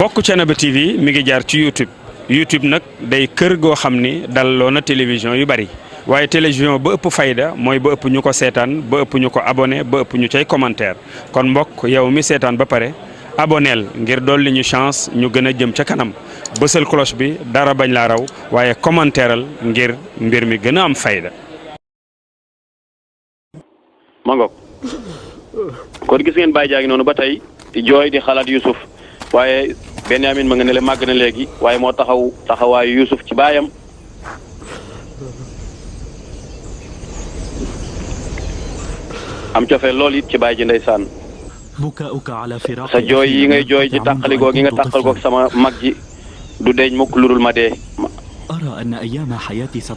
mbokk Thiénaba TV mi ngi jaar ci YouTube nag day kër goo xam ni dalloo na télévision yu bari waaye télévision ba ëpp fayda mooy ba ëpp ñu ko seetaan ba ëpp ñu ko abonné ba ëpp ñu cay commentaire kon mbokk yow mi seetaan ba pare aboneel ngir dolli ñu chance ñu gën a jëm ca kanam bësal cloche bi dara bañ laa raw waaye commentaireal ngir mbir mi gën a am fayda. ma ngoog kon gis ngeen Baye Diagne noonu ba tey di jooy di xalaat Youssouf waaye Benyamin ma nga ne le màgg na léegi waaye moo taxawaayu Youssouf ci baayam am cofee lool it ci baay ji ndeysaan sa jooy yi ngay jooy ci tàqaligoo gi nga tàqalgoog sama mag ji du deeñ mukk lu dul ma dee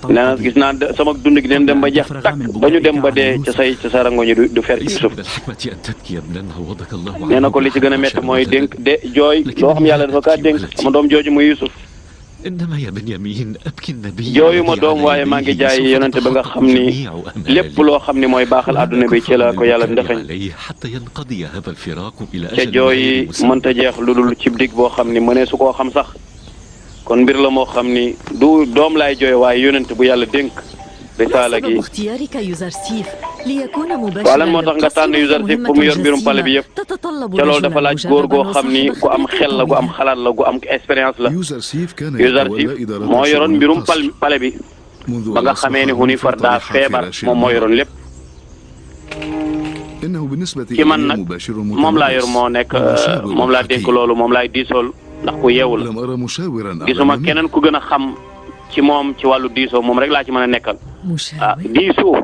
nee na gis naa sama dund gi dina dem ba jeex takk ba ñu dem ba dee ca sa rango ñu du fer ci Youssouf nee na ko li ci gën a métti mooy dénk de jooy loo xam yàlla dafa kaa dénk sama doom jooju muy Youssouf jooyu ma doom waaye maa ngi jaay yonente ba nga xam ni lépp loo xam ni mooy baaxal àdduna bi ci la ko yàlla ndëxañ ca jooy mënta jeex lu dul cib dig boo xam ni mënee su koo xam sax kon mbir la moo xam ni du doom laay jooy waaye yonente bu yàlla dénk risaala gi waaw lan moo tax nga tànn Youssouf pour mu yor mbirum pale bi yëpp ca loolu dafa laaj góor goo xam ni gu am xel la gu am xalaat la gu am expérience la Youssouf moo yoroon mbirum pale bi ba nga xamee ni Hunifar daa feebar moom moo yoroon lépp ci man nag moom laa yor moo nekk moom laa dénk loolu moom laay diisool ndax ku yeewul gisuma keneen ku gën a xam ci moom ci wàllu diisoo moom rek laa ci mën a nekkal diisoo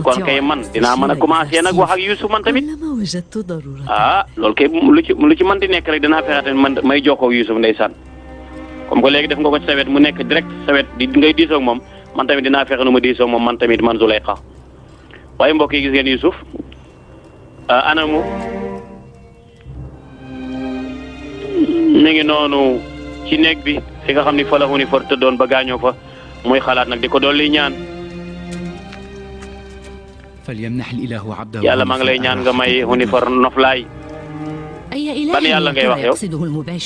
kon kay man dinaa mën a commencé nag wax ak Youssouf man tamit loolu kay lu ci mën di nekk rek dinaa fexe tamit man may jokkoo ak Youssouf ndeysaan comme que léegi def nga ko ci sa wet mu nekk direct sa wet di ngay diisoo ak moom man tamit dinaa fexe nu ma diisoo ak moom man tamit man Zuleyxa waaye mbokk yi gis ngeen Youssouf anamu mi ngi noonu ci néeg bi fi nga xam ni fa la Hunifar tëddoon ba gaañoo fa muy xalaat nag di ko dolli ñaan yàlla maa ngi lay ñaan nga may Hunifar noflaay ban yàlla ngay wax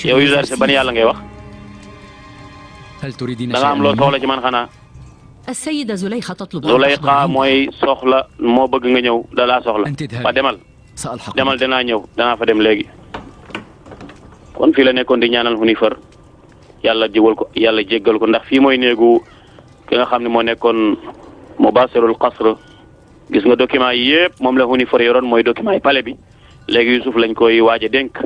yow Youssouf ban yàlla ngay wax da nga am loo soxla ci man xanaa Zuleyxa mooy soxla moo bëgg nga ñëw da laa soxla waa demal danaa ñëw danaa fa dem léegi kon fii la nekkoon di ñaanal Hunifar yàlla jéggal ko ndax fii mooy néegu ki nga xam ne moo nekkoon Mubasirul Qasr gis nga document yi yëpp moom la Hunifar yoroon mooy document yi palais bi léegi Youssouf lañ koy waaj a dénk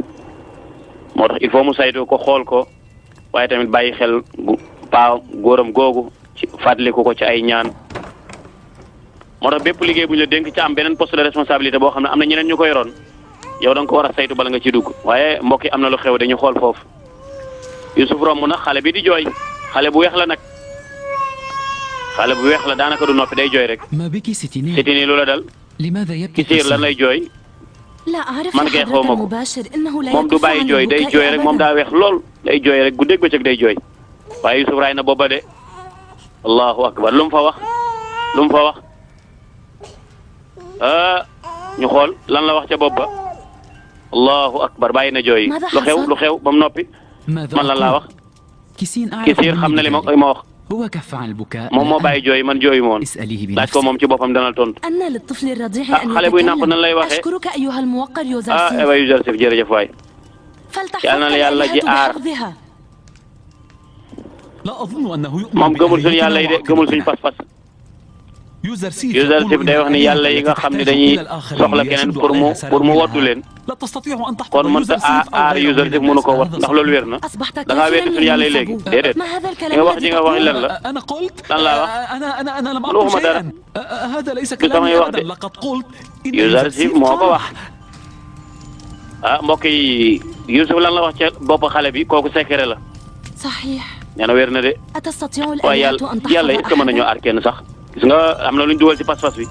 moo tax il faut mu saytu ko xool ko waaye tamit bàyyi xel góoram googu ci fàttaliku ko ci ay ñaan moo tax bépp liggéey bu ñu la dénk ci am beneen poste de responsabilité boo xam ne am na ñeneen ñu ko yoroon yow da nga ko war a saytu bala nga ci dugg waaye mbokk yi am na lu xew dañu xool foofu Youssouf romb na xale bi di jooy xale bu weex la nag xale bu weex la daanaka du noppi day jooy rek Sitini lu la dal Kisiir lan lay jooy man kay xaw ma ko moom du bàyyi jooy day jooy rek moom daa weex lool day jooy rek guddeeg bëccëg day jooy waaye Youssouf raay na booba de allahu akbar lu mu fa wax ñu xool lan la wax ca bopp ba allahu akbar bàyyi na jooy lu xew ba mu noppi man lan laa wax Kisiir xam na li ma wax moom moo bàyyi jooy man jooyu moon laaj ko moom ci boppam dana tontu xale buy nàmp nan lay waxee ewa Youssouf jërëjëf waay yàlla na la yàlla ji aar moom gëmul suñu yàlla yi de gëmul suñu pas-pas Youssouf day wax ni yàlla yi nga xam ne dañuy soxla keneen pour mu woddu leen kon mënta aar Youssouf mënu ko wat ndax loolu wér na da ngaa weddi suñu yàlla yi léegi déedéet li nga wax ji nga wax lan la lan laa wax man waxuma dara du samay wax de Youssouf moo ko wax mbokk yi Youssouf lan la wax ca bopp xale bi kooku secret la nee na wér na de waaye yàlla est-ce que mën nañoo aar kenn sax gis nga am na lu ñu dugal ci pas-pas bi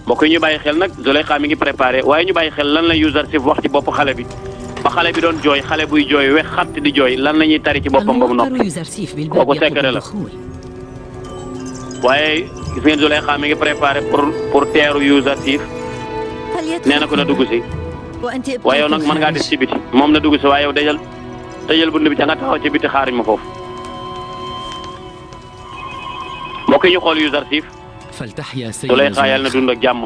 mbokk yi ñu bàyyi xel nag Zuleyxa mi ngi préparé waaye ñu bàyyi xel lan la Youssouf wax ci bopp xale bi ba xale bi doon jooy xale buy jooy wex xatt di jooy lan la ñuy tari ci boppam ba mu noppi kooku secret la waaye gis ngeen Zuleyxa mi ngi préparé pour teeru Youssouf nee na ko na dugg si waaye yow nag mën ngaa des ci biti moom na dugg si waaye yow tëjal bunt bi ca nga taxaw ci biti xaariñ ma foofu mbokk yi ñu xool Youssouf Zulaykha yàlla na dund ak jàmm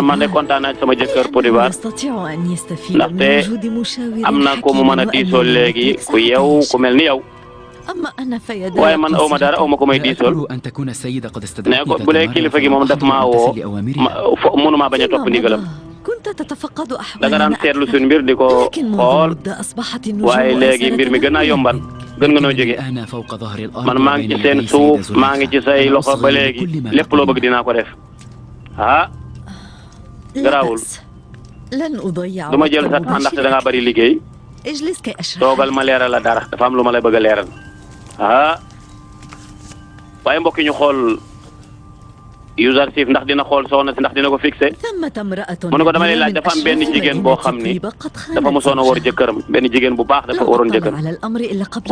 man de kontaan naa sama jëkkër Potifar ndaxte am na ko mu mën a diisoo léegi ku yew ku mel ni yow waaye man aw ma dara aw ma ko may diisool ne ko bu dee kilifa gi moom daf maa woo mënumaa bañ a topp ndigalam da nga daan seetlu suñu mbir di ko xool waaye léegi mbir mi gën naa yomban gën nga noo jóge man maa ngi ci seen suuf maa ngi ci say loxo ba léegi lépp loo bëgg dinaa ko def ah garaawul du ma jël sa temps ndaxte da ngaa bari liggéey toogal ma leeral la dara dafa am lu ma lay bëgg a leeral ah waaye mbokk yi ñu xool Youssouf ndax dina xool soxna si ndax dina ko fixé mu ne ko dama lay laaj dafa am benn jigéen boo xam ni dafa mosoon a war jëkkëram benn jigéen bu baax dafa waroon jëkkëram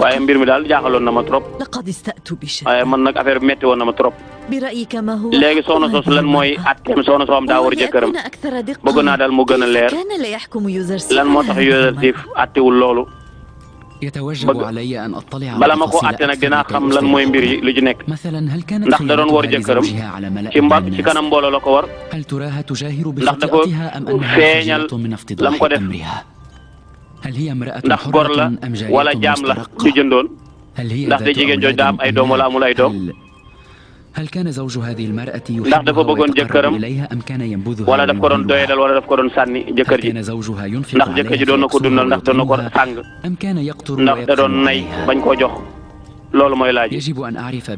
waaye mbir mi daal jaaxaloon na ma trop waaye man nag affaire bi métti woon na ma trop léegi soxna soosu lan mooy atteem soxna soo am daa war jëkkëram bëgg naa daal mu gën a leer lan moo tax Youssouf attewul loolu bala ma ko atte nag dinaa xam lan mooy mbir yi lu ci nekk ndax da doon war jëkkëram ci kanam mbooloo la ko war ndax da ko feeñal lam ko def ndax gor la wala jaam la ñu jëndoon ndax de jigéen jooju daa am ay doom wala amul ay doom ndax dafa bëggoon jëkkëram wala daf ko doon doyadal wala daf ko doon sànni jëkkër ji ndax jëkkër ji doon na ko dundal ndax doon na ko sàng ndax da doon nay bañ koo jox loolu mooy laaj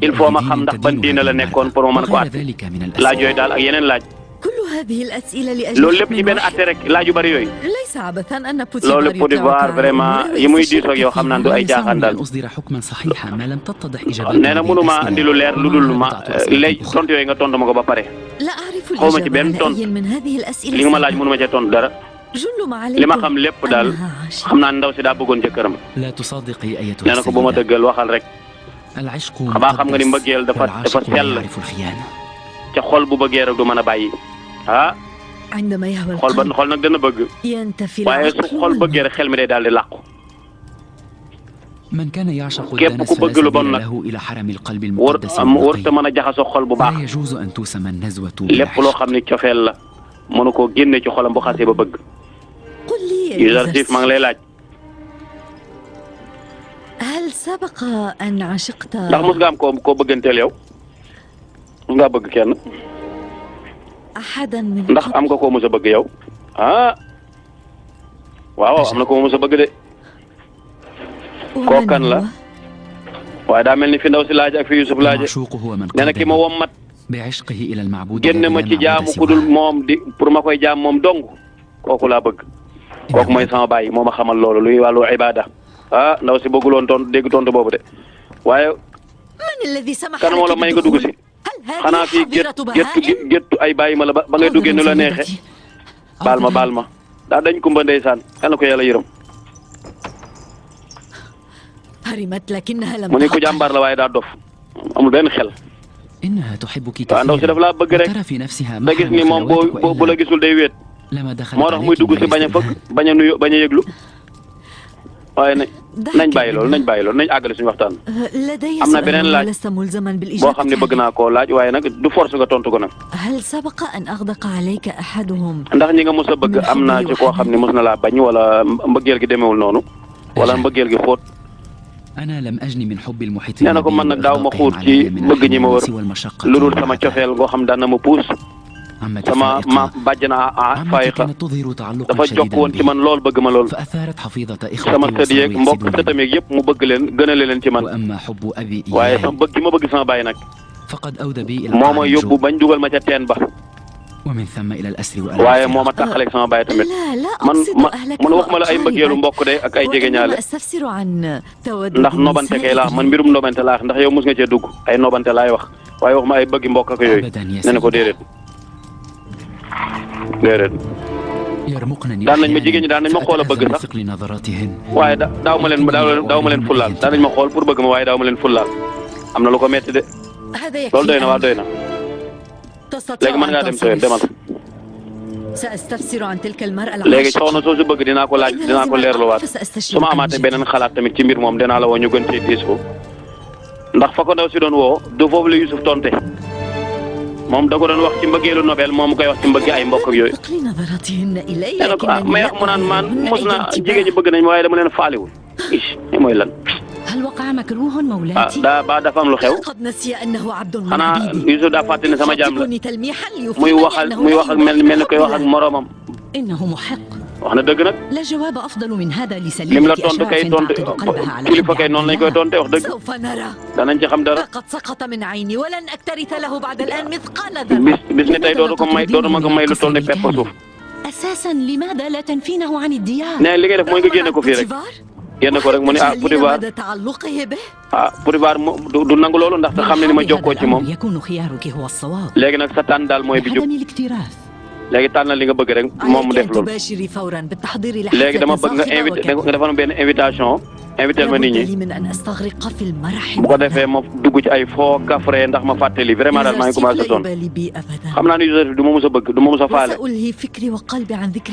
il faut ma xam ndax ban diina la nekkoon pour ma mën ko àtte laaj yooyu daal ak yeneen laaj loolu lépp ci benn àtte rek laaj yu bari yooyu loolu Potifar vraiment yi muy diisoo ak yow xam naa du ay jaaxaan daal nee na mënuma andi lu leer lu dul ma léegi tontu yooyu nga tontu ma ko ba pare xaw ma ci benn tontu li nga ma laaj mënuma cee tontu dara li ma xam lépp daal xam naa ndaw si daa bëggoon jëkkëram nee na ko bu ma dëggal waxal rek xabaa xam nga ni mbëggeel dafa sell ca xol bu bëggee rek du mën a bàyyi ah xol nag dana bëgg waaye su xol bëggee rek xel mi day daal di làqu képp ku bëgg lu bon nag warut a mën a jaxasoo xol bu baax lépp loo xam ne cofeel la mënu koo génne ci xolam bu xasee ba bëgg Youssouf maa ngi lay laaj ndax mos nga am koo bëgganteel yow mos ngaa bëgg kenn ndax am nga koo mos a bëgg yow ah waaw am na koo mos a bëgg de kookan la waaye daa mel ni fi ndaw si laaj ak fi Youssouf laaj nee na ki ma wommat génne ma ci jaamu ku dul moom di pour ma koy jaam moom dong kooku laa bëgg kooku mooy sama baay moo ma xamal loolu luy wàllu ibada ah ndaw si bëgguloon tontu dégg tontu boobu de waaye kan moo la may nga dugg si xanaa fii géttu ay bàyyi ma la ba ngay duggee nu la neexee baal ma daa dañ kumba ndeysaan yal na ko yàlla yërëm mu ni ku jàmbaar la waaye daa dof amul benn xel waaw ndaw si daf laa bëgg rek da gis ni moom bu la gisul day wéet moo tax muy dugg si bañ a fëgg bañ a nuyu bañ a yëglu waaye nañ bàyyi loolu nañ àggale suñu waxtaan am na beneen laaj boo xam ne bëgg naa koo laaj waaye nag du force nga tontu ko nag ndax ñi nga mos a bëgg am naa ci koo xam ne mos na laa bañ wala mbëggeel gi demeewul noonu wala mbëggeel gi fóot nee na ko man nag daaw ma xuut ci bëgg ñi ma wër lu dul sama cofeel goo xam daan na ma puus sama ma bàjj na Fayiqa dafa jokk woon ci man lool bëgg ma lool sama sët yeeg mbokk sëtam yeeg yëpp mu bëgg leen gënale leen ci man waaye sama bëgg gi ma bëgg sama baay nag moo ma yóbbu bañ dugal ma ca teen ba waaye moo ma taxaleeg sama baay tamit man waxuma la ay mbëggeelu mbokk de ak ay jegeñaale ndax nobante kay laa man mbirum nobante laa ndax yow mos nga cee dugg ay nobante laay wax waaye waxuma ay bëggi mbokk ak yooyu nee na ko déedéet daan nañ ma jigéen ñi daan nañ ma xool a bëgg sax waaye daaw ma leen fullaal daan nañ ma xool pour bëgg ma waaye daaw ma leen fullaal am na lu ko metti de loolu doy na waa doy na léegi mën ngaa dem sooy demal léegi soxna soo si bëgg dinaa ko laaj dinaa ko leerluwaat su ma amaatee beneen xalaat tamit ci mbir moom dinaa la woo ñu gën cee diisoo ndax fa ko ndaw si doon woo du foofu la Youssouf tonte moom da ko doon wax ci mbëggeelu Nobel moom koy wax ci mbëgge ay mbokk ak yooyu. nee na ko may wax mu naan man mos na jigéen ñi bëgg nañ waaye dama leen faaliwul mooy lan. ba dafa am lu xew xanaa Youssouf daa fàtte ne sama jaam la muy wax ak mel ni koy wax ak moroomam wax na dëgg nag lim la tontu kay tontu kilifa kay noonu lañ koy tonte wax dëgg danañ ci xam dara bis ni tey dootu ma ko may lu toll ne pepp suuf ne li ngay def mooy nga génne ko fii rek génne ko rek mu ne Potifar du nangu loolu ndaxte xam ne ni ma jokkoo ci moom léegi nag sa tànn daal mooy bi jub léegi tànnal li nga bëgg rek moom mu def loolu léegi dama bëgg nga invité nga defal ma benn invitation invité ma nit ñi bu ko defee ma dugg ci ay foo kafre ndax ma fàttali vraiment daal maa ngi commencé doon xam naa ne Youssouf du ma mës a bëgg du ma mës a faale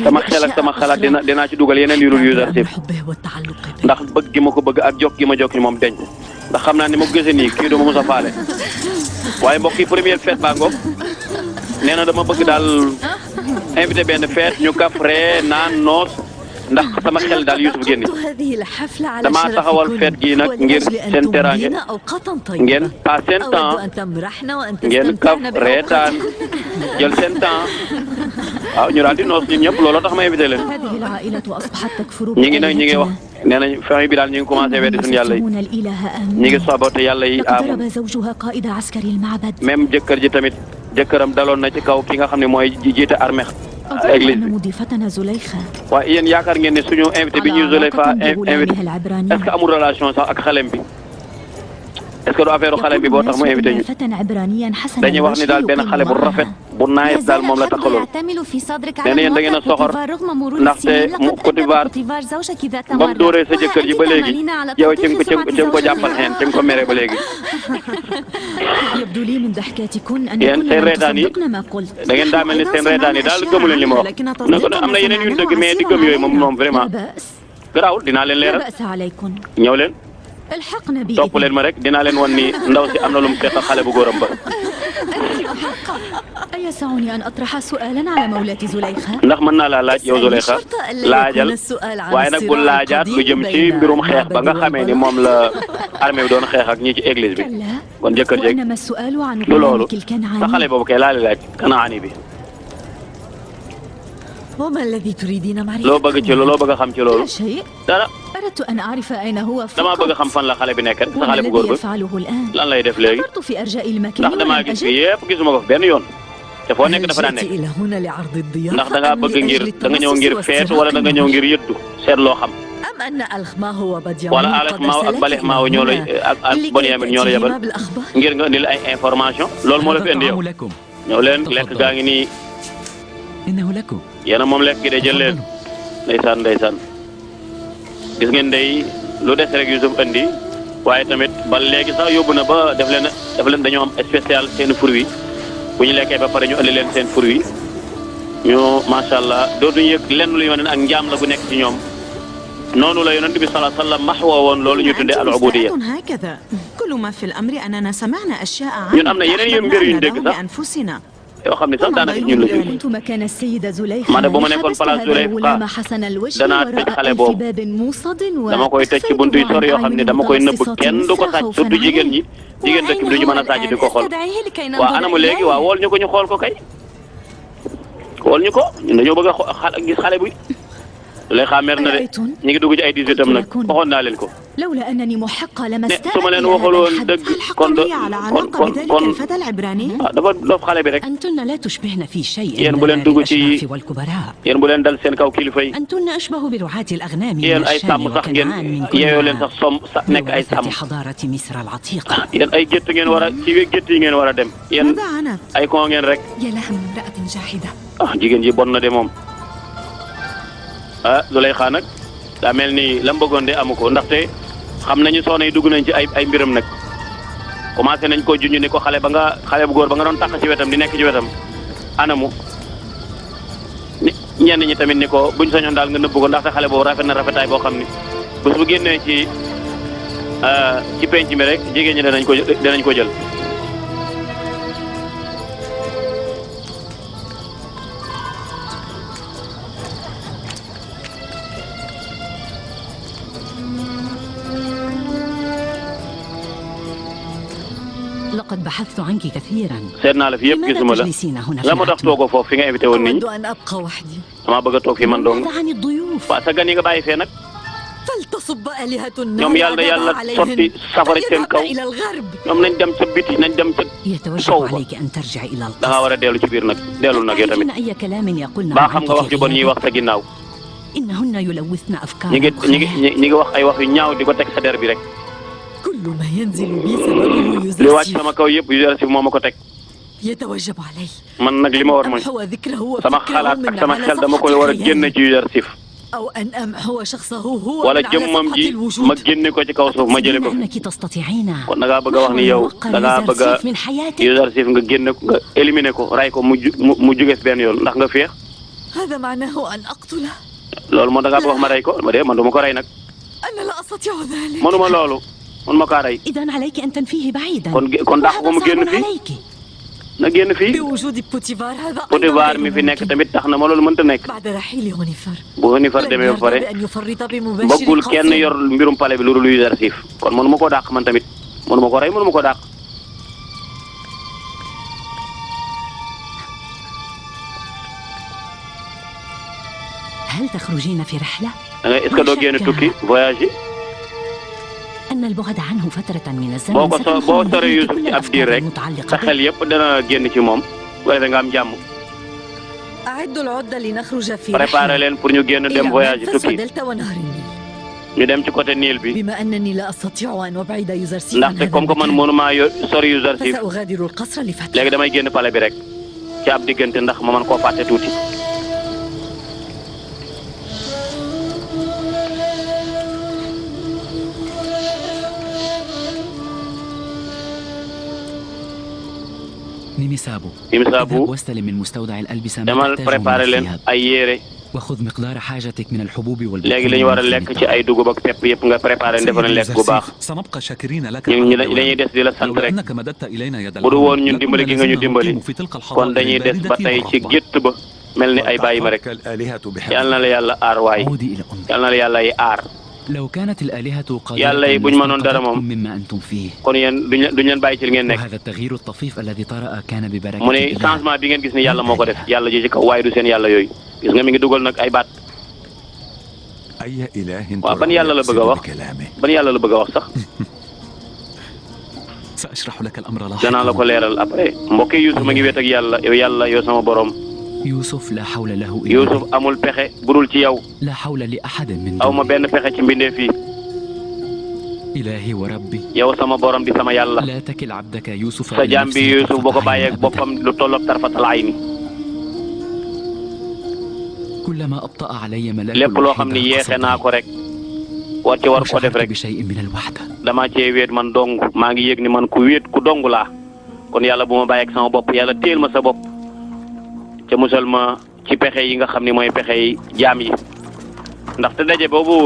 sama xel ak sama xalaat dinaa ci dugal yeneen yu dul Youssouf ndax bëgg gi ma ko bëgg ak jokk gi ma jokk ni moom deñ ndax xam naa ne ma ko gisee nii kii du ma mës a faale waaye mbokk yi première fête baa ngoog nee na dama bëgg daal invité benn fête ñu kafre naan noos ndax sama xel daal Youssouf génn damaa taxawal fête gi nag ngir seen teraange ngeen pas seen temps ngeen kaf reetaan jël seen temps waaw ñu daal di noos ñun ñëpp looloo tax ma invité leen ñi ngi wax nee nañ famille bi daal ñu ngi commencé weddi suñu yàlla yi ñi ngi saboté yàlla yi amul même jëkkër ji tamit jëkkëram daloon na ci kaw ki nga xam ne mooy jiite armée église bi waaye yéen yaakaar ngeen ne suñu invité bi ñuy Zuleyxa invité est-ce que amul relation sax ak xalem bi est-ce que du affaire xale bi boo tax mu invité ñu dañuy wax ni daal benn xale bu rafet bu naayes daal moom la taxaloon nee na yéen da ngeen a soxor ndaxte mu Potifar ba mu dóoree sa jëkkër ji ba léegi yow ci nga ko jàppal xeen ci nga ko mere ba léegi yéen seen reetaan yi da ngeen daa mel ni seen reetaan yi daal gëmu leen li ma wax na ko am na yeneen yu dëgg mais di gëm yooyu moom vraiment garaawul dinaa leen leeral ñëw leen topp leen ma rek dinaa leen wan ni ndaw si am na lu mu fekk xale bu góoram ba. ndax mën naa laa laaj yow Zuleyxa laajal waaye nag bu laajaat lu jëm ci mbirum xeex ba nga xamee ni moom la armée bi doon xeex ak ñi ci église bi kon jëkkër jeeg du loolu sa xale boobu kay laale laaj kanaani bi. loo bëgg ci loo bëgg a xam ci loolu dara damaa bëgg a xam fan la xale bi nekk sa xale bu góor ba lan lay def léegi ndax damaa gis fi yëpp gisuma ko fi benn yoon te foo nekk dafa daan nekk ndax da ngaa bëgg ngir da nga ñëw ngir feet wala da nga ñëw ngir yëddu seet loo xam wala alexmaaw ak balexmaaw ñoo lay ak Bonyamin ñoo la yebal ngir nga indil ay information loolu moo la fi indi yow ñëw leen lekk gaa ngi nii yéen a moom lekk gi de jël leen ndeysaan gis ngeen day lu des rek Youssouf andi waaye tamit ba léegi sax yóbbu na ba def leen dañoo am spécial seen fruit bu ñu lekkee ba pare ñu andi leen seen fruit ñu macha allah dootuñu yëg lenn lu ñu ak njaam la bu nekk ci ñoom noonu la yonent bi sallallahu alayhi wa sallam maxwa woon loolu ñu tuddee al ubudiyya ñun am na yeneen yu mbir yu ñu dégg sax yoo xam ne sax daanaka ñun la jógee man de bu ma nekkoon place Zuleyxa danaa tëj xale boobu dama koy tëj ci buntu yu sori yoo xam ne dama koy nëbb kenn du ko sàcc surtout jigéen dëkk bi du ñu mën a sàcc di ko xool waaw anamu léegi waaw wool ñu ko ñu xool ko kay wool ñu ko ñun dañoo bëgg a gis xale bi Zuleyxa mer na de ñu ngi dugg ci ay 18 am nag waxoon naa leen ko ne su ma leen waxaloon dëgg kon dafa dof xale bi rek yéen bu leen dugg ci yéen bu leen dal seen kaw kilifa yi yéen ay sàmm sax ngeen yeeyoo leen sax nekk ay sàmm yéen ay gétt ngeen war a ci gétt yi ngeen war a dem yéen ay koo ngeen rek jigéen ji bon na de moom. Zuleyxa nag daa mel ni la mu bëggoon de amu ko ndaxte xam nañu soxna yi dugg nañ ci ay mbiram nag commencé nañ koo junj ni ko xale bu góor ba nga doon tàq ci wetam di nekk ci wetam anamu ñenn ñi tamit ni ko buñ sañoon daal nga nëbb ko ndaxte xale boobu rafet na rafetaay boo xam ni bés bu génnee ci penc mi rek jigéen ñi danañ ko jël. لقد بحثت عنك كثيرا. seet naa la fi yëpp gisuma la la moo tax toogoo foofu fi nga invité woon nit ñi. أود أن أبقى وحدي. damaa bëgg a toog fi man dong. عن الضيوف. waaw sa gan yi nga bàyyi fee nag. فلتصب آلهة ñoom yàlla sotti safara seen kaw إلى الغرب. ñoom nañ dem ca biti nañ dem ca sow ba. عليك أن ترجع إلى القصر. da ngaa war a dellu ci biir nag dellul nag yow tamit. أي كلام يقولنا baa xam nga wax ju bon ñuy wax sa ginnaaw. إنهن يلوثن أفكار. ñi ngi wax ay wax yu ñaaw di ko teg sa der bi rek. كل ما ينزل بي سببه li wàcc sama kaw yëpp Yuzarsif moo ma ko teg. يتوجب علي. man nag li ma war mooy sama xalaat ak sama xel dama koy war a génne ci Yuzarsif. أو أن أمحو شخصه هو wala jëmmam ji ma génne ko ci kaw suuf ma jële ko fi. kon da ngaa bëgg a wax ni yow da ngaa bëgg a Yuzarsif nga génne ko nga éliminer ko ray ko mu jóge benn yoon ndax nga féex. هذا معناه أن أقتله. loolu moo da ngaa bëgg wax ma rey ko ma de man du ma ko rey nag. أنا لا أستطيع ذلك. mënuma loolu man ma kaa rey. إذن عليك أن تنفيه بعيدا. kon dàq ko mu génn fii na génn fii. بوجود بوتيفار هذا. Potifar mi fi nekk tamit tax na ma loolu mënta nekk. بعد رحيل هونيفر. bu Hunifer demee ba pare bëggul kenn yor mbirum palais bi lu dul Yuzarsif kon mënuma koo dàq man tamit mënuma ko rey mënuma ko dàq. هل تخرجين في رحلة؟ est-ce que doo génn tukki voyage. أن البعد عنه فترة من الزمن. boo soree Yuusuf ci ab diir rek sa xel yëpp dana génn ci moom wala nga am jàmm. أعدوا العدة لنخرج في préparé leen pour ñu génn dem voyage tukki. ñu dem ci côté Nil bi. بما أنني لا أستطيع أن أبعد يوزرسيف. ndaxte comme que man mënumaa sori Yuzarsif فسأغادر القصر لفترة. léegi damay génn palais bi rek ci ab diggante ndax ma mën koo fàtte tuuti. Nimisaabu واستلم من مستودع الألبسة demal préparé leen ay yére. وخذ مقدار حاجتك من الحبوب والبقول. léegi li ñu war a lekk ci ay dugub ak pepp yëpp nga préparé defal lekk gu baax. سنبقى شاكرين لك. ñu dañuy des di la sant rek. bu du woon ñun dimbali gi nga ñu dimbali kon dañuy des ba tey ci gétt ba mel ni ay bàyyi ma rek. yal na la yàlla aar waay yal na la yàlla yi aar. لو كانت الآلهة yàlla yi buñ mënoon dara moom مما أنتم فيه. kon yéen duñ leen bàyyi ci li ngeen nekk. وهذا التغيير الطفيف الذي طرأ كان ببركة. mu ne changement bi ngeen gis ni yàlla moo ko def yàlla ji ci kaw waaye du seen yàlla yooyu gis nga mi ngi dugal nag ay baat. waaw ban yàlla la bëgg a wax ban yàlla la bëgg a wax sax. سأشرح لك الأمر لاحقا. danaa la ko leeral après mbokk yi Youssouf ma ngi wéet ak yàlla yow yàlla yow sama borom. يوسف لا حول له إلا Youssouf amul pexe budul ci yow. لا حول لأحد من aw ma benn pexe ci mbindeef fii. إلهي وربي. yow sama borom di sama yàlla. لا تكل عبدك يوسف. sa jaam bi Youssouf boo ko bàyyeeg boppam lu tolloog tarfatal ayni. كلما أبطأ علي ملاك. lépp loo xam ni yeexe naa ko rek. war ko def rek. بشيء من الوحدة. damaa cee wéet man dong maa ngi yëg ni man ku wéet ku dong laa kon yàlla bu ma bàyyeeg sama bopp yàlla téel ma sa bopp. ca musal ma ci pexe yi nga xam ni mooy pexe yi jaam yi ndaxte daje boobu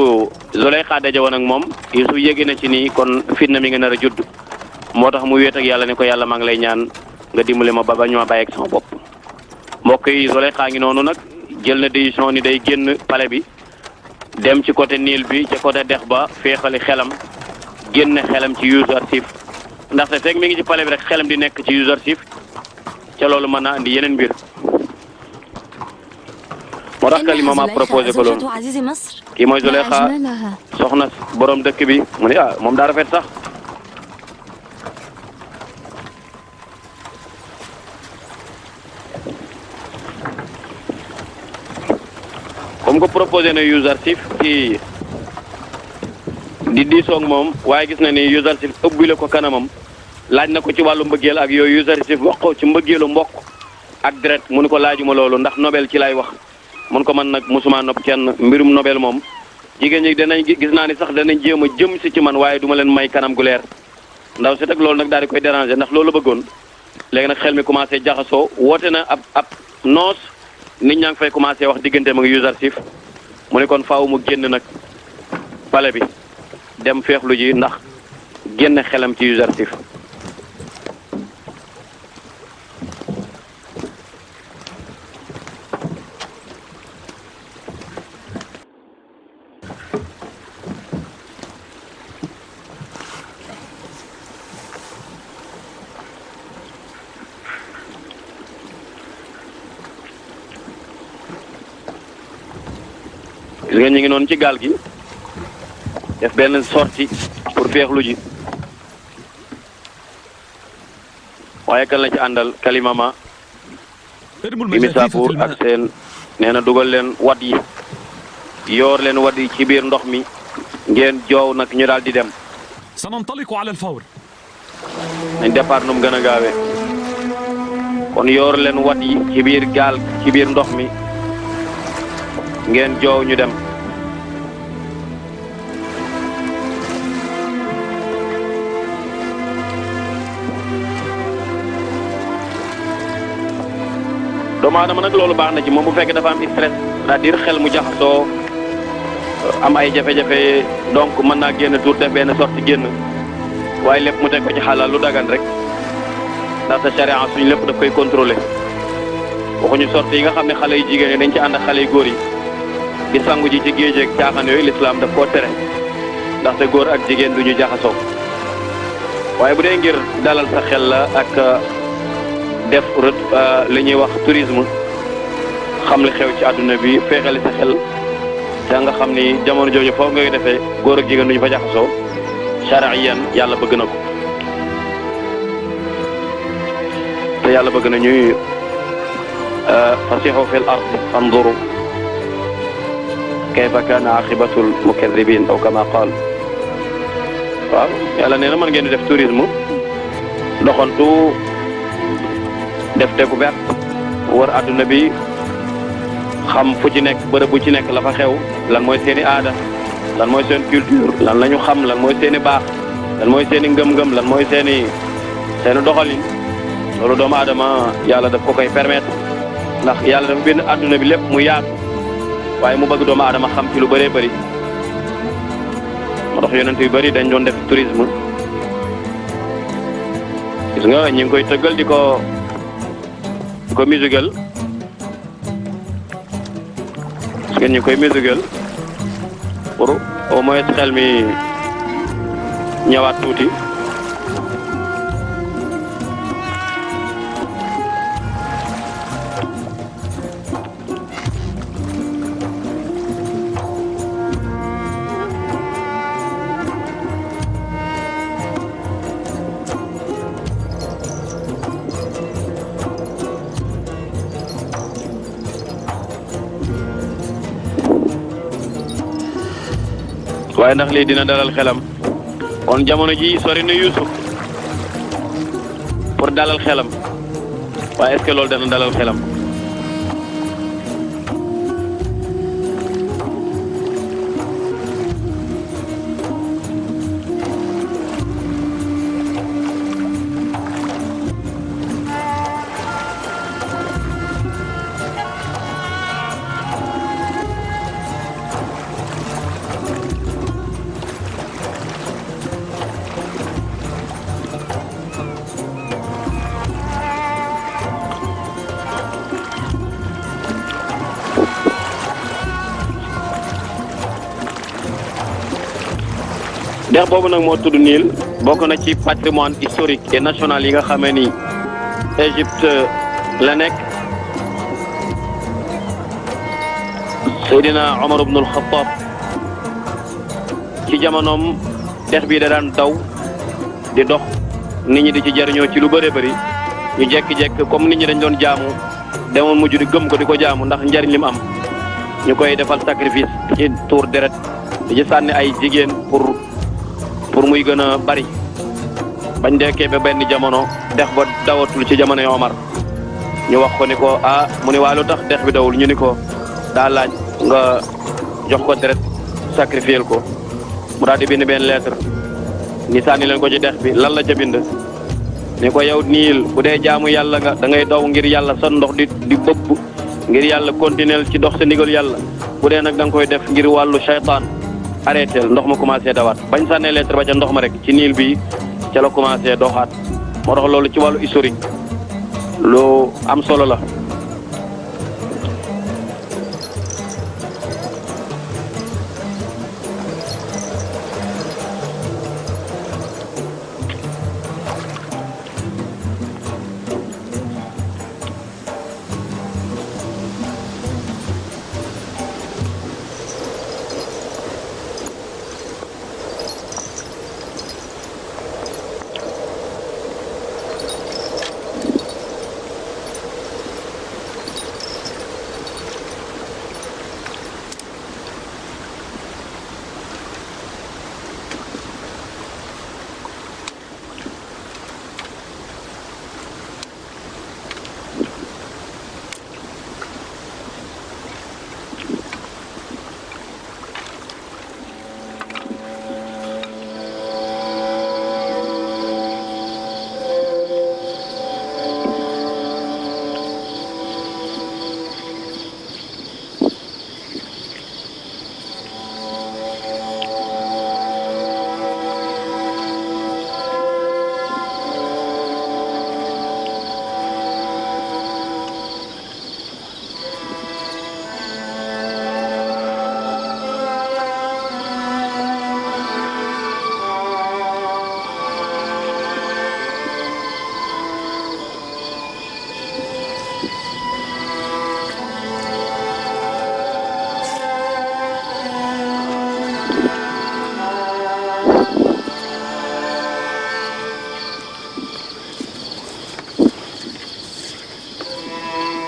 Zuleyxa daje woon ak moom Yuusuf yéege na ci nii kon fitna mi nga nar a judd moo tax mu wéet ak yàlla ne ko yàlla maa ngi lay ñaan nga dimbali ma ba bañ ma bàyyi ak sama bopp. mbokk yi Zuleyxa ngi noonu nag jël na décision ni day génn palais bi dem ci côté Nil bi ca côté dex ba féexali xelam génn xelam ci Yuzarsif ndaxte fekk mi ngi ci palais bi rek xelam di nekk ci Yuzarsif ca loolu mën naa andi yeneen mbir. moo tax kalima ma proposé ko loolu kii mooy Zuleyxa soxna borom dëkk bi mu ne ah moom daa rafet sax comme que proposé na Yuzarsif ci di diisoog moom waaye gis na ni Yuzarsif ëbbile ko kanamam laaj na ko ci wàllu mbëggeel ak yooyu Yuzarsif wax ko ci mbëggeelu mbokk ak deret mu ni ko laajuma loolu ndax Nobel ci lay wax mun ko man nag musuma nopp kenn mbirum Nobel moom jigéen ñi danañ gis naa ni sax danañ jéem a jëm si ci man waaye duma leen may kanam gu leer ndaw si teg loolu nag daal di koy déranger ndax loolu la bëggoon léegi nag xel mi commencé jaxasoo woote na ab noos nit ñaa ngi fay commencé wax diggante ma ngi Yuzarsif mu ne kon faaw mu génn nag pale bi dem feexlu ji ndax génn xelam ci Yuzarsif. gis nga ñu ngi noonu ci gaal gi def benn sortie pour feexlu ji waaye kan la ci àndal kalimama imisapour ak seen nee na dugal leen wat yi yoor leen wat yi ci biir ndox mi ngeen joow nag ñu daal di dem سننطلق على الفور nañ départ nu mu gën a gaawee kon yoor leen wat yi ci biir gaal ci biir ndox mi ngeen joow ñu dem doomu aadama nag loolu baax na ci moom bu fekkee dafa am stress c'est-à-dire xel mu jaxasoo am ay jafe-jafe donc mën naa génn tuur def benn sorti génn waaye lépp mu teg ko ci xalaal lu dagan rek ndaxte charia suñ lépp daf koy contrôler waxuñu sorti yi nga xam ne xale yu jigéen ñi dañ ci ànd ak xale yu góor yi di sangu ji ci géej ak caaxaan yooyu l'islam daf koo tere ndaxte góor ak jigéen du ñu jaxasoo waaye bu dee ngir dalal sa xel la ak def li ñuy wax tourisme xam li xew ci àdduna bi feexali sa xel te nga xam ni jamono jooju foofu ngay defee góor ak jigéen du ñu fa jaxasoo shariyan yàlla bëgg na ko te yàlla bëgg na ñuy fasihu fil ard fanzuru kayfa kana aqibatul mukadhibin aw kama qaal waaw yàlla nee na mën ngeen di def tourisme doxantu def découverte wër àdduna bi xam fu ci nekk bërëb bu ci nekk la fa xew lan mooy seeni aada lan mooy seen culture lan la ñu xam lan mooy seeni baax lan mooy seeni ngëm-ngëm lan mooy seeni doxalin loolu doomu aadama yàlla daf ko koy permettre ndax yàlla dafa bind àdduna bi lépp mu yaatu waaye mu bëgg doomu aadama xam ci lu bëree bëri moo tax yonent yu bëri dañ doon def tourisme gis nga ñi ngi koy tëggal di ko musical parce que ñu koy musical pour au moins xel mi ñëwaat tuuti waaye ndax lii dina dalal xelam kon jamono ji sori na Yuusuf pour dalal xelam waaye est-ce que loolu dana dalal xelam dex boobu nag moo tudd Niil bokk na ci patrimoine historique et national yi nga xamee ni Égypte la nekk Seydina Omar ibnul Xattaab ci jamonoom dex bii da daan daw di dox nit ñi di ci jariñoo ci lu bëree bëri ñu jekki-jekk comme nit ñi dañ doon jaamu demoon mujj di gëm ko di ko jaamu ndax njariñ li mu am ñu koy defal sacrifice ci tuur deret di ci sànni ay jigéen pour muy gën a bari bañ dekkee ba benn jamono dex ba dawatul ci jamonoy Omar ñu wax ko ni ko mu ni waa lu tax dex bi dawul ñu ni ko daa laaj nga jox ko deret sacrifier ko mu daal di bind benn lettre ni sànni leen ko ci dex bi lan la ca bind ni ko yow Niil bu dee jaamu yàlla nga da ngay daw ngir yàlla sa ndox di bëbb ngir yàlla continuer ci dox sa ndigal yàlla bu dee nag da nga koy def ngir wàllu shaytaan arrêté ndox ma commencé dawaat bañ sànnee lettre ba ca ndox ma rek ci niil bi ca la commencé doxaat moo tax loolu ci wàllu historique lu am solo la.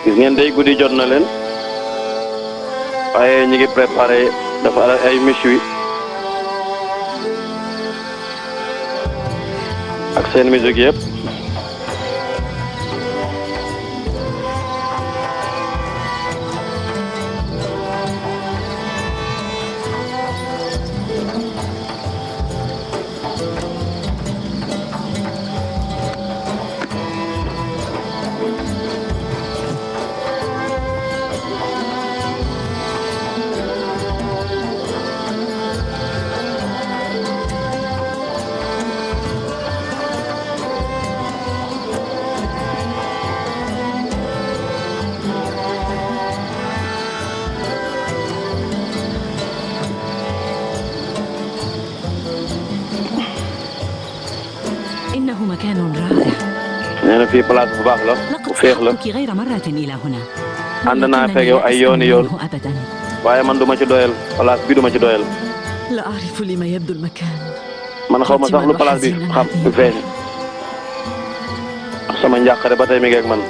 gis ngeen day guddi jot na leen waaye ñu ngi préparé dafa ay méchoui ak seen musique yëpp إنه مكان رائع. nee na fii place bu baax la bu féex la لقد غير مرة إلى هنا. ànd naa fekk yow ay yooni yoon أبدا. waaye man du ma ci doyal place bi du ma ci doyal لا أعرف لما يبدو المكان. man xaw ma sax lu place bi xam du feeñ sama njàqare ba tey mi ngi ak man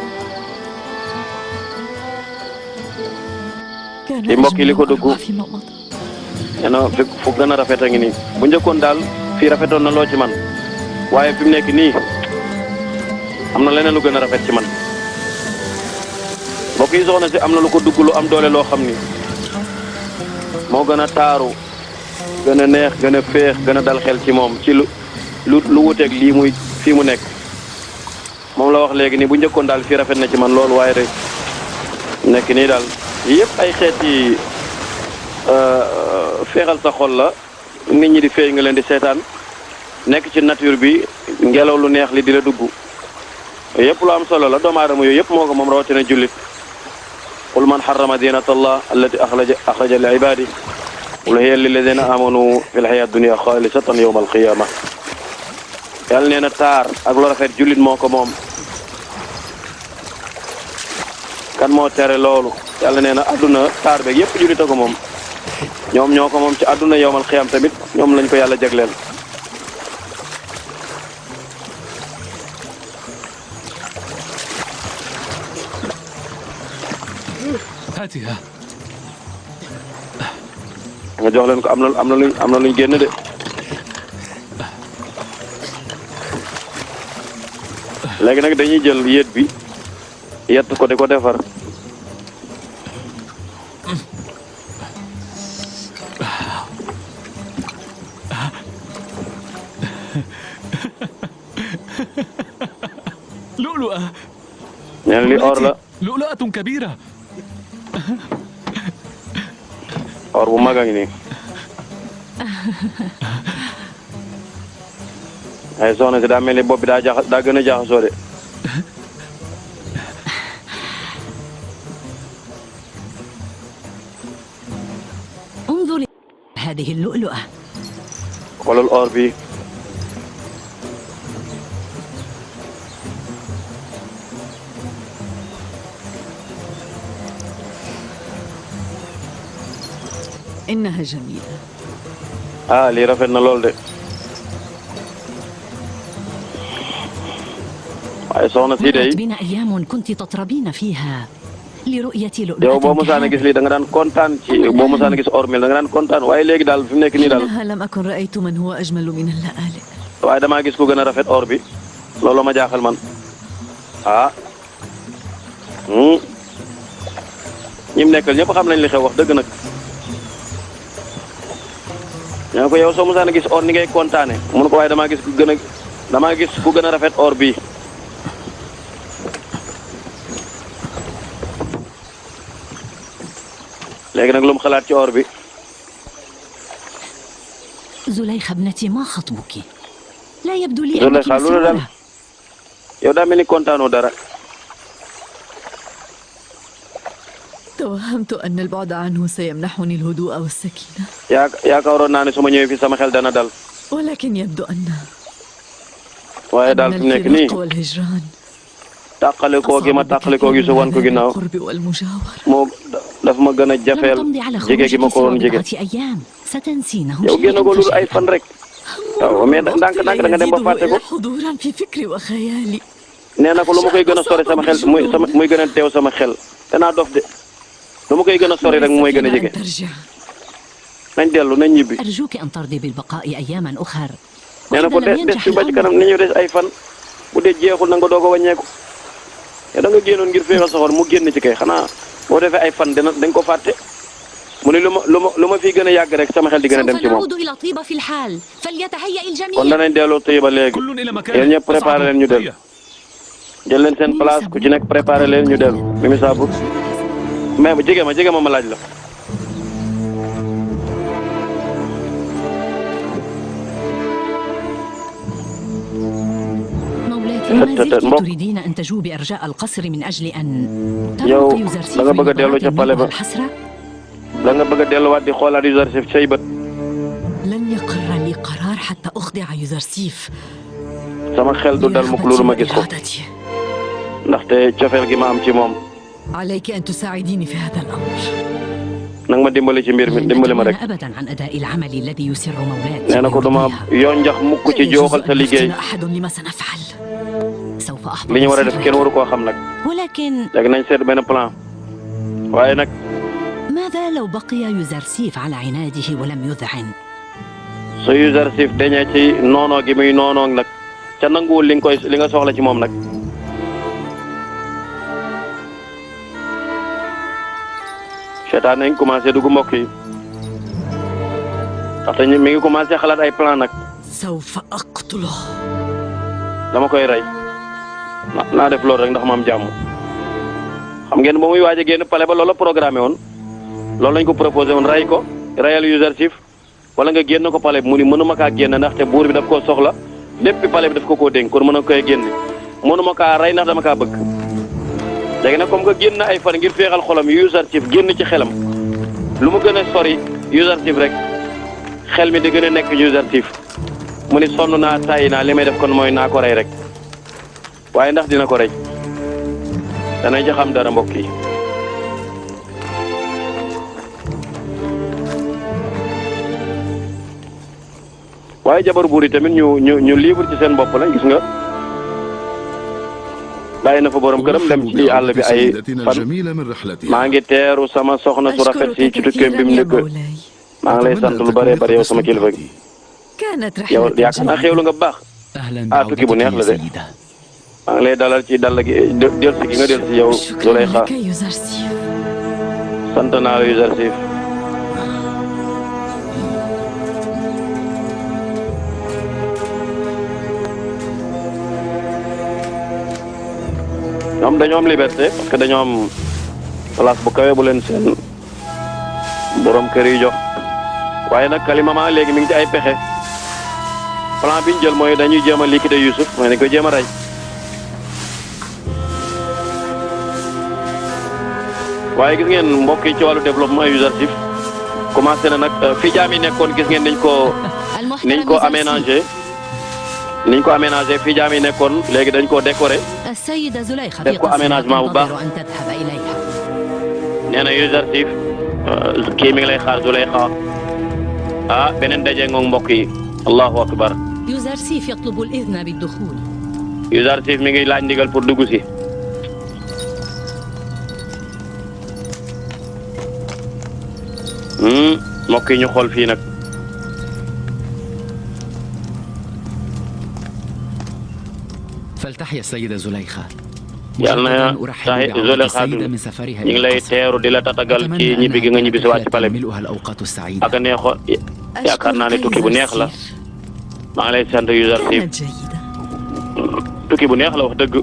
كان mbokk yi li ko dugg فيما مضى. nee na fu gën a rafet a ngi nii bu njëkkoon daal fii rafetoon na loo ci man waaye fi mu nekk nii am na leneen lu gën a rafet ci man mbokk yi soxna si am na lu ko dugg lu am doole loo xam ni moo gën a taaru gën a neex gën a féex gën a dal xel ci moom ci lu wuteeg lii muy fii mu nekk moom la wax léegi nii bu njëkkoon daal fii rafet na ci man loolu waaye rek nekk nii daal yëpp ay xeeti féexal sa xol la nit ñi di feeñ nga leen di seetaan nekk ci nature bi ngelaw lu neex li di la dugg yëpp lu am solo la doomu aadama yooyu yëpp moo ko moom rawatina jullit qul man harrama zinata allah allati axraja li ibadi qul hiya lilladina amanu fi lxayaat dunia xaalisatan yowma alqiyama yàlla nee na taar ak lu rafet jullit moo ko moom kan moo tere loolu yàlla nee na adduna taar beeg yëpp jullit a ko moom ñoom ñoo ko moom ci adduna yowmal xiyam tamit ñoom lañ ko yàlla jagleel هاتها. nga jox leen ko am na luñ génn de léegi nag dañuy jël yet bi yett ko di ko defar لؤلؤة. neen li or la لؤلؤة كبيرة. or bu mag a ngi nii ay soxna si daa mel ni bopp bi daa gën a jaxasoo de انظر هذه اللؤلؤة. xoolal or bi إنها جميلة. lii rafet na lool de waaye soxna si مرت de بنا أيام كنت تطربين فيها لرؤية yow boo لؤلؤة mosaan a gis lii da nga daan kontaan ci boo mosaan a gis or mel da nga daan kontaan waaye léegi daal fi mu nekk nii daal إنها لم أكن رأيت من هو أجمل من اللآلئ. waaye damaa gis ku gën a rafet or bi loolu ma jaaxal man ñim nekkal ñëpp xam nañ li xew wax dëgg nag ñoo ko yow soo mosaan a gis or ni ngay kontaane mun ko waaye damaa gis ku gën a rafet or bii léegi nag lu mu xalaat ci or bi زليخة ابنتي ما خطبك؟ لا يبدو لي أنك Zuleyxa lu la dal مسرورة. yow daa mel ni kontaanoo dara توهمت أن البعد عنه سيمنحني الهدوء والسكينة، yaakaaroon naa ne su ma ñëwee fi sama xel dana dal ولكن يبدو waaye daal fi mu nekk nii الفراق والهجران tàqalikoo gi ma tàqalikoo gi su wan ko ginnaaw القرب والمجاورة. moo daf ma gën a لم jafeel تمضي على jege gi ma خروجك ko سوى doon jege بضعة أيام ستنسينه yow génn ko loolu ay fan rek waaw mais ndànk لا da nga dem ba يزيده fàtte ko إلا حضورا في فكري وخيالي. nee na ko lu ma koy gën a sori sama xel muy gën a teew sama xel danaa dof de lu ma koy gën a sori rek mooy gën a jege أن ترجع. nañ dellu nañ ñibbi أرجوك أن ترضي بالبقاء أياما أخر. nee na ko وإذا لم des ينجح fi ba ci kanam الأمر ni ñu des ay fan bu dee jeexul na nga doog a wàññeeku yow da nga génnoon ngir féexal sa xol mu génn ci kay xanaa boo defee ay fan dañ ko fàtte mu ne lu ma fii gën a yàgg rek sama xel di gën a dem سوف ci moom نعود إلى طيبة في الحال فليتهيأ kon الجميع. danañ delloo tëye ba léegi كل إلى مكانه. yéen ñëpp préparé leen ñu dem jël leen seen place ku ci nekk préparé leen ñu dellu Mimi Sabur mais jege ma laaj la مولاتي ما زلت تريدين أن تجوبي أرجاء القصر من أجل أن yow ترمق يوزرسيف da nga bëgg a dellu ca pale ba الحسرة. da nga bëgg a delluwaat di xoolaat Yuzarsif say bët لن يقر لي قرار حتى أخضع يوزرسيف sama xel du dal mukk loolu ma gis ko إرادتي. ndaxte cofeel gi ma am ci moom عليك أن تساعديني في هذا الأمر. nag ma dimbali ci mbir mi لن dimbali ma أتوانى rek أبدا عن أداء العمل الذي يسر مولاتي nee na ko duma yoo njax mukk ci لا jooxal يجوز sa أن liggéey يفتن أحد لما سنفعل. سوف أحفظ li ñu war a def kenn سرك. waru koo xam nag ولكن léegi nañ seet benn plan waaye nag ماذا لو بقي يوزرسيف على عناده ولم يذعن؟ su Yuzarsif dañee ci noonoo gi muy noonoo nag ca nanguwul li nga soxla ci moom nag seetaan nañ commencé dugg mbokk yi ndaxte mi ngi commencé xalaat ay plan nag سوف أقتله. dama koy rey naa def loolu rek ndax ma am jàmm xam ngeen ba muy waaj a génn pale ba loolu la programmé woon loolu lañ ko proposé woon rey ko reyal Yuzarsif wala nga génn ko pale bi mu ni mënuma kaa génn ndaxte buur bi daf koo soxla lépp pale bi daf ko koo dénk kon mën a koy génn mënuma kaa rey ndax dama kaa bëgg léegi nag comme que génn ay fan ngir féexal xolam Yuzarsif génn ci xelam lu mu gën a sori Yuzarsif rek xel mi di gën a nekk Yuzarsif mu ni sonn naa tàyyi naa li may def kon mooy naa ko rey rek waaye ndax dina ko rey danañ ci xam dara mbokk yi waaye jabar buur yi tamit ñu libre ci seen bopp la gis nga bàyyi na fa borom këram dem ci àll bi ay fan maa ngi teeru sama soxna su rafet si ci tukkeem bi mu nekk maa ngi lay sant lu bëree bëri yow sama kilifa gi yow yaakaar naa xéewlu nga bu baax tukki bu neex la de maa ngi lay dalal ci dal gi delsi gi nga delsi yow Zuleyxa sant naa la Yuzarsif ñoom dañoo am liberté parce que dañoo am place bu kawe bu leen seen borom kër yi jox waaye nag Kalimama léegi mi ngi ci ay pexe plan bi ñu jël mooy dañuy jéem a liquider Youssouf mooy dañ koy jéem a rey waaye gis ngeen mbokk yi ci wàllu développement Youssouf commencé na nag fi jaam yi nekkoon gis ngeen niñ ko aménagé fi jaam yi nekkoon léegi dañ koo décoré def ko aménagement bu baax nee na Youssouf kii mi ngi lay xaar Zulaykha beneen daje ngoog mbokk yi allahu akbar Youssouf yatlubu al-idhna bid-dukhul Youssouf mi ngi laaj ndigal pour dugg si mbokk yi ñu xool fii nag فلتحيا السيدة زليخة yàlla na Zulaykha ñu ngi lay teeru di la tatagal ci ñibbi gi nga ñibbi si waat ci pale bi ak neexoon yaakaar naa ne tukki bu neex la maa ngi lay sant Youssouf tukki bu neex la wax dëgg.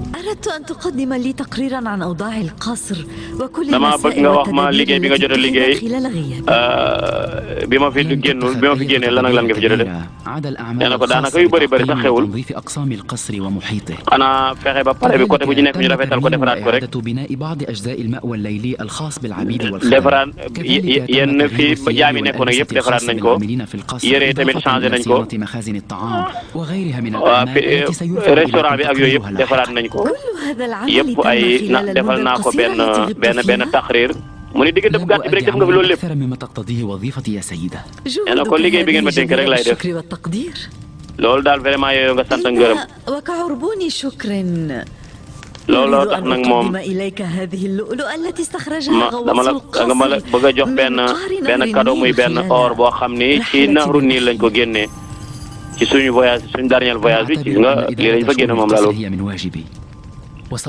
dama bëgg nga wax ma liggéey bi nga jot a liggéey bi ma fi génnee lan ak lan nga fi jot a def. nee na ko daanaka yu bëri sax xewul. xanaa fexe ba pare bi côté bu ñu nekk ñu rafetal ko defaraat ko rek. defaraat yenn fii ba jaam yi nekkoon ak yëpp defaraat nañ ko yére yi tamit changé nañ ko restaurant bi ak yooyu yëpp defaraat nañ ko yëpp ay defal naa ko benn taxriir mu ni diggante bu gàtt bi rek def nga fi loolu lépp nee na ko liggéey bi ngeen ma dénk rek lay def loolu daal vraiment yooyu nga sant ngërëm looloo tax nag moom dama la bëgg a jox benn cadeau muy benn or boo xam ni ci Nahru Niil lañ ko génnee ci suñu dernier voyage bi ci nga lii lañ fa génne moom laa loolu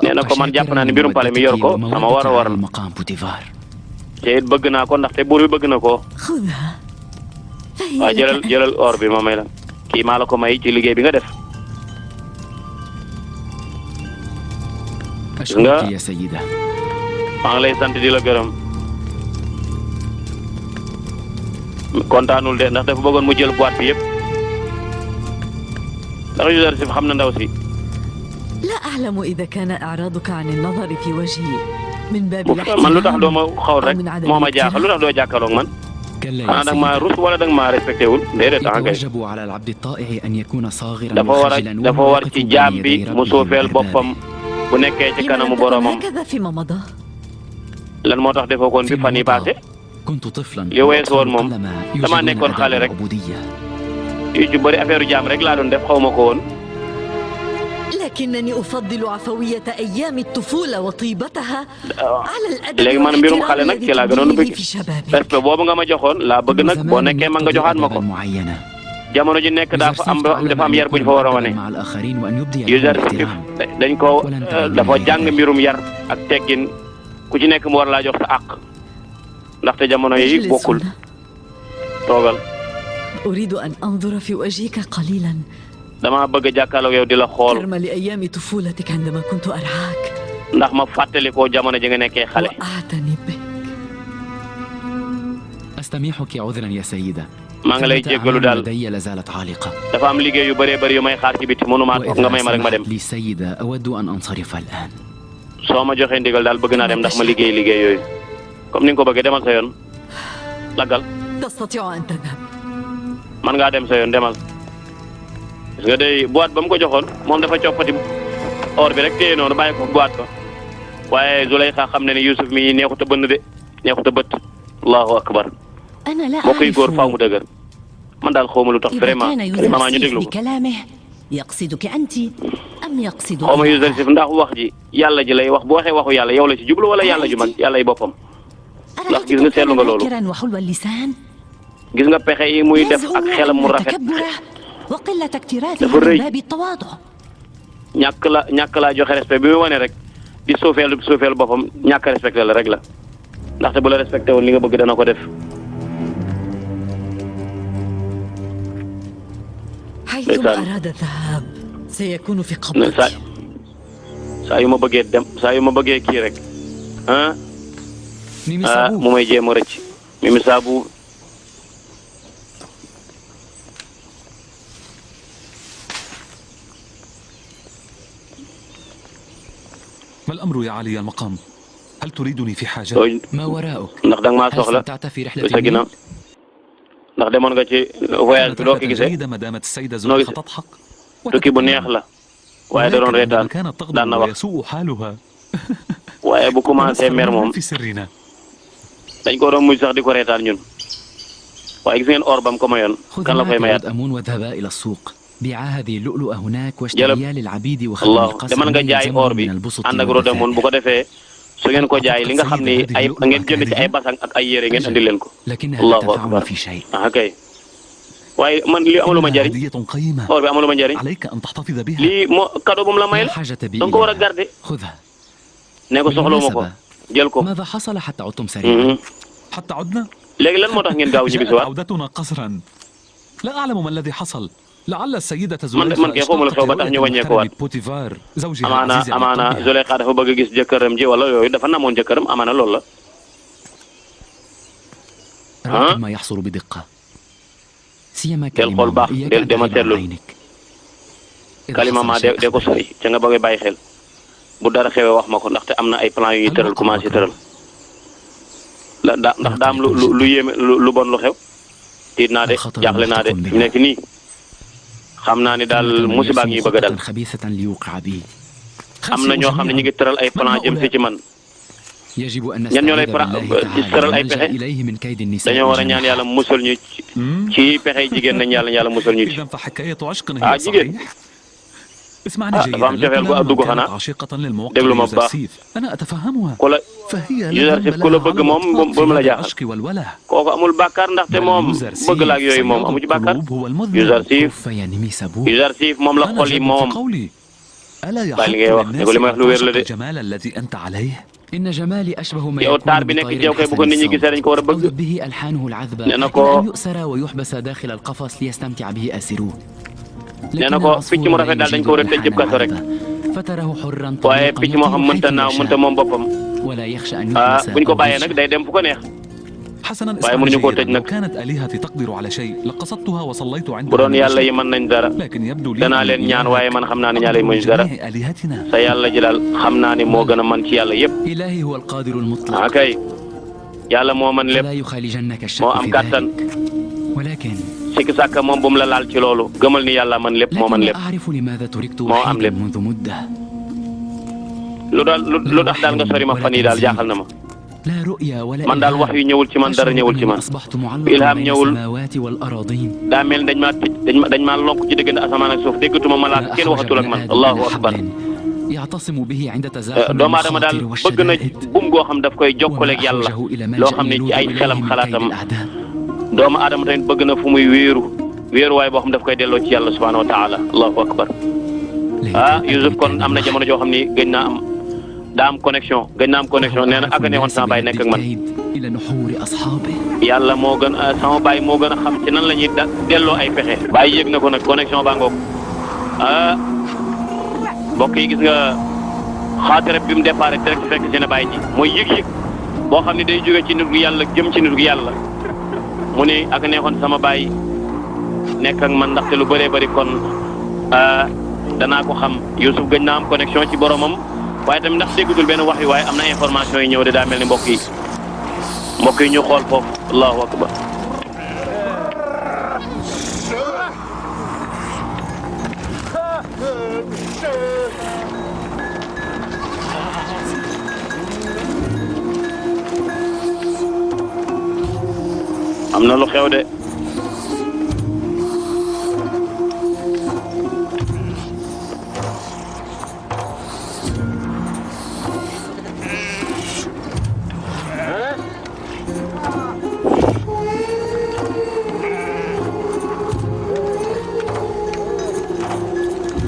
nee na ko man jàpp naa ne mbirum pale mi yor ko sama war la te it bëgg naa ko ndaxte buur bi bëgg na ko waaw jëlal or bi ma may la kii maa la ko may ci liggéey bi nga def nga maa ngi lay sant di la gërëm kontaanul de ndax dafa bëggoon mu jël boîte bi yëpp ndax Youssouf xam na ndaw si. man lu tax doo ma xaw rek moo ma jaaxal lu tax doo jàkkaarloog man. xanaa da nga maa rus wala da nga maa respecté wul déedéet ah kay. dafa war ci jaam bi mu suufeel boppam bu nekkee ci kanamu boromam. lan moo tax defoo koon bi fan yii paase. li weesu woon moom damaa nekkoon xale rek. yu ci bëri affaire jaam rek laa doon def xaw ma ko woon. léegi man mbirum xale nag ci laa gënoon bëgg respect boobu nga ma joxoon laa bëgg nag boo nekkee man nga joxaat ma ko. jamono ji nekk dafa am yar bu ñu fa war a wane. Youssouf dañ ko dafa jàng mbirum yar ak teggin ku ci nekk mu war laa jox sa àq ndaxte jamono yi bokkul toogal. أريد أن أنظر في وجهك قليلا. dama bëgg a jàkkaarloo yow di la xool. ترمى لأيام طفولتك عندما كنت أرعاك. ndax ma fàttali ko jamono ji nga nekkee xale. وأعتني بك. أستميحك عذرا يا سيدة. maa ngi lay jéggalu daal dafa am liggéey yu bëree bëri yu may xaar ci biti mënuma toog nga may ma rek ma dem. soo ma joxee ndigal daal bëgg naa dem ndax ma liggéey yooyu comme ni nga ko bëggee demal sa yoon laggal. تستطيع أن تذهب. man ngaa dem sa yoon demal parce que day boîte ba mu ko joxoon moom dafa coppati or bi rek téye noonu bàyyi ko boîte ba waaye Zulaykha xam ne ni Youssouf mi neexut a bënn de neexut a bët allahu akbar mbokk yi góor faaw mu dëgër man daal xawma lu tax vraiment maman ñu déglu ko xawma Youssouf ndax wax ji yàlla ji lay wax bu waxee waxu yàlla yow la ci jublu wala yàlla ju mag yàlla yi boppam ndax gis nga seetlu nga loolu gis nga pexe yi muy def ak xelam mu rafet dafa rëy ñàkk laa joxe respect bi muy wane rek di suufeel boppam ñàkk respecté la rek la ndaxte bu la respecté woon li nga bëgg dana ko def. saa yu ma bëggee dem saa yu ma bëggee kii rek ah mu may jéem a rëcc Mimi Sabu ما الأمر يا علي المقام؟ هل تريدني في حاجة؟ ما وراءك؟ ndax danga maa هل soxla استمتعت في رحلة sa ginnaaw ndax demoon nga ci voyage bi doo ko gisee جيدة ما دامت السيدة زليخة تضحك tukki bu neex la waaye da doon reetaan كانت تغضب daan na wax ويسوء حالها waaye bu commencé mer moom في سرنا dañ ko doon mujj sax di ko reetaan ñun waaye gis ngeen or bam ko mayoon kan la koy mayaat أمون واذهبا إلى السوق بيعا هذه اللؤلؤة هناك jëlab واشتريا للعبيد وخدم Allah القصر demal nga jaay or bi من البسط ànd ak rodamoon bu ko defee su ngeen ko jaay li nga xam ni ay ngeen jënd ci ay basang ak ay yére ngeen andi leen ko لكنها الله لا تنفعنا أكبر. في شيء kay waaye man li amaluma njariñ هدية قيمة or bi amaluma njariñ عليك أن تحتفظ بها lii moo cadeau bu mu la may لا la حاجة بي danga ko war a إليها. garder خذها. ne ko soxlawuma ko jël ko ماذا حصل حتى عدتم سريعا؟ حتى عدنا léegi lan moo tax ngeen gaaw ñibbi si جاءت waat عودتنا قسرا لا أعلم ما الذي حصل لعل السيدة man زليخة kay xawma lu xew ba tax ñu wàññeeku waat بوتيفار زوجها amaana العزيز على amaana قلبها. Zuleyxa dafa bëgg a gis jëkkëram ji wala yooyu dafa namoon jëkkëram amaana loolu la راقب ما يحصل بدقة سيما del كلمة xool baax إياك del أن dema تغيب عن seetlu عينك. إذا kalima حصل ma شيء de ko sori ca nga bëgg a bàyyi xel bu dara xewee wax ma ko ndaxte am na ay plan yu ñuy tëral commencé tëral la ndax daam lu yéeme lu bon lu xew tiit naa de jaaxle naa de ñu nekk nii xam naa ni daal musiba ak ñuy bëgg a dal خبيثة ليوقع بي. am na ñoo xam ne ñu ngi tëral ay plan jëm si ci man يجب أن ñan ñoo lay نستعيذ بالله ci tëral تعالى ay ونلجأ pexe إليه من كيد النساء dañoo war a ñaan yàlla musal ñu ci pexey jigéen nañ yàlla musal ñu ci إذا فحكاية عشق jigéen هي صحيح اسمعني dafa جيدا am cofeel gu لكن dugg كانت xanaa عاشقة للموقع déglu ma bu baax يوزرسيف أنا أتفهمها ku la فهي Yuzarsif ku la bëgg moom bu mu la jaaxal العشق والوله kooku amul bàkkaar ndaxte moom bëgg la ak yooyu moom amu ci bàkkaar هو المذنب Yuzarsif فينمي سبوه Yuzarsif moom la أنا xol yi جاد moom في قولي ألا يحق bàyyi li ngay wax ne ko li may wax lu wér la de الجمال الذي أنت عليه إن جمالي أشبه ما yow يكون taar bi nekk ci yow kay bu ko nit ñi gisee dañ ko war a bëgg أوجب به ألحانه العذبة nee na إلى ko أن يؤسر ويحبس داخل القفص ليستمتع به أسروه nee na ko picc mu rafet daal dañ ko war a tëj ci kaso rek فتره حرا waaye picc moo xam mënta naaw mënta moom boppam ولا يخشى أن ah يحبس buñ ko أو bàyyee nag يشفى. day dem fu ko neex حسنا waaye اسمعني mënuñu koo جيدا tëj لو nag كانت آلهتي تقدر على شيء لقصدتها وصليت bu عندها doon من yàlla yi أجل. mën nañ dara لكن يبدو لي danaa أن leen ñaan الإله waaye man xam naa ne yàlla yi أقدر mënuñ dara بجميع آلهتنا sa yàlla ji daal xam naa ni moo gën a man ci yàlla yépp إلهي هو القادر ah المطلق kay yàlla moo man lépp فلا يخالجنك moo الشك am في kàttan ذلك ولكن sikki sàkka moom bu mu la laal ci loolu gëmal ni yàlla man lépp moo man لكن lépp أعرف لماذا تركت moo am وحيدا lépp. منذ مدة lu daal lu tax daal nga sori ma fan yi daal jaaxal na ma لا رؤيا ولا man daal wax yu ñëwul ci man dara ñëwul ci man أصبحت معلقا ilham بين ñëwul السماوات والأراضين daa mel dañ maa tëj dañ maa lonk ci diggante asamaan ak suuf déggatuma malaaka kenn waxatul ak man allahu akbar يعتصم به عند تزاحم doomu aadama daal المخاطر bëgg na والشدائد bum goo xam daf koy jokkaleeg yàlla loo xam ne ci ay xelam xalaatam doomu aadama tamit bëgg na fu muy wéeruwaay boo xam daf koy delloo ci yàlla subhanahu wa taala allahu akbar ah Youssouf kon am na jamono joo xam ni gëj naa am daa am connexion nee na ak a neexoon sama baay nekk ak man إلى نحور أصحابه yàlla moo gën sama baay moo gën a xam ci nan la ñuy delloo ay pexe baay yëg na ko nag connexion baa ngoog ah mbokk yi gis nga xaatira bi mu départ direct fekk seen baay ji mooy yëg-yëg boo xam ne day jóge ci nit gu yàlla jëm ci nit gu yàlla mu ne ak neexoon sama baay nekk ak man ndaxte lu bëree bëri kon danaa ko xam Youssouf gëj naa am connexion ci boromam waaye tamit ndax déggatul benn wax yi waaye am na information yi ñëw de daa mel ni mbokk yi ñu xool foofu allahu akbar am na lu xew de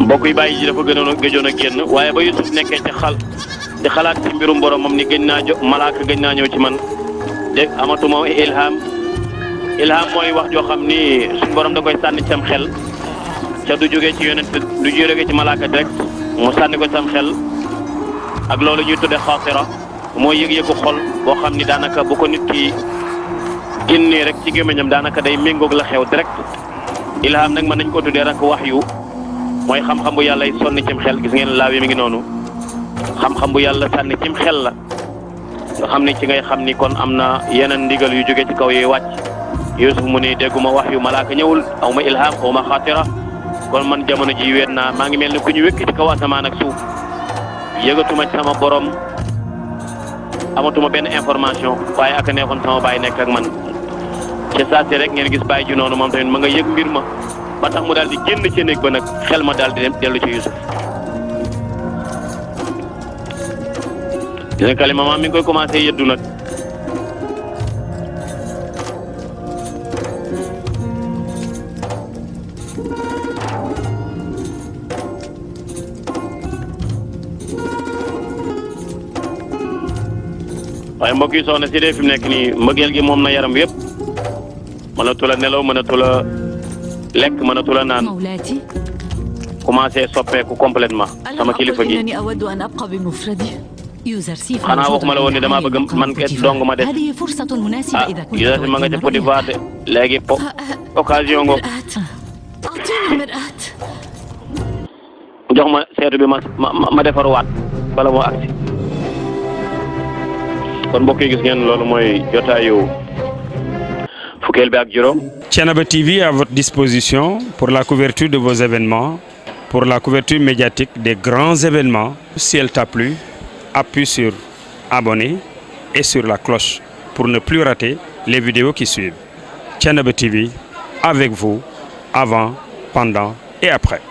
mbokk yi bàyyi ji dafa gëjoon a génn waaye ba Youssouf nekkee ci xalaat ci mbirum boromam ni gëj naa malaaka gëj naa ñëw ci man dégg amatuma ilham mooy wax joo xam ni suñu borom da koy sànni ci sam xel ca du jógee ci yonent du jógee ci malaaka direct mu sànni ko ci sam xel ak loolu ñuy tudde xaatira mooy yëg-yëgu xol boo xam ni daanaka bu ko nit ki génnee rek ci gémmiñam daanaka day méngoog la xew direct. ilham nag mën nañ ko tuddee rek wax yu mooy xam-xam bu yàlla sonni cim xel gis ngeen laaw yi mi ngi noonu xam-xam bu yàlla sànni cim xel la nga xam ni ci ngay xam ni kon am na yeneen ndigal yu jóge ci kaw yooyu wàcc Yuusuf mu ni dégguma wax yu malaaka ñëwul aw ma ilham aw ma xaatira kon man jamono ji weet naa maa ngi mel ni ku ñu wékk ci kaw asamaan ak suuf yëgatuma ci sama borom amatuma benn information waaye ak neexoon sama baay nekk ak man ci saa si rek ngeen gis baay ji noonu moom tamit ma nga yëg mbir ma ba tax mu daal di génn ci néeg ba nag xel ma daal di dem dellu ci Yuusuf gis nga kalima maam mi ngi koy commencé yëddu nag waaye mbokk yi soxna si dee fi mu nekk nii mbëggeel gi moom na yaram yëpp mënatu la nelaw mënatu la lekk mënatu la naan commencé soppeeku complètement sama kilifa gi xanaa waxuma la woon ni damaa bëgg man ket dong ma des ah Yuusuf ma nga ca Côte d'Ivoire de léegi occasion ngo jox ma seetu bi ma defaruwaat bala moo agsi kon mbokk yi gis ngeen loolu mooy jotaayu fukkeel bi ak juróom. Thiénaba TV à votre disposition pour la couverture de vos événements, pour la couverture médiatique des grands événements. Si elle t'a plu, appuie sur abonner et sur la cloche pour ne plus rater les vidéos qui suivent. Thiénaba TV avec vous avant, pendant et après.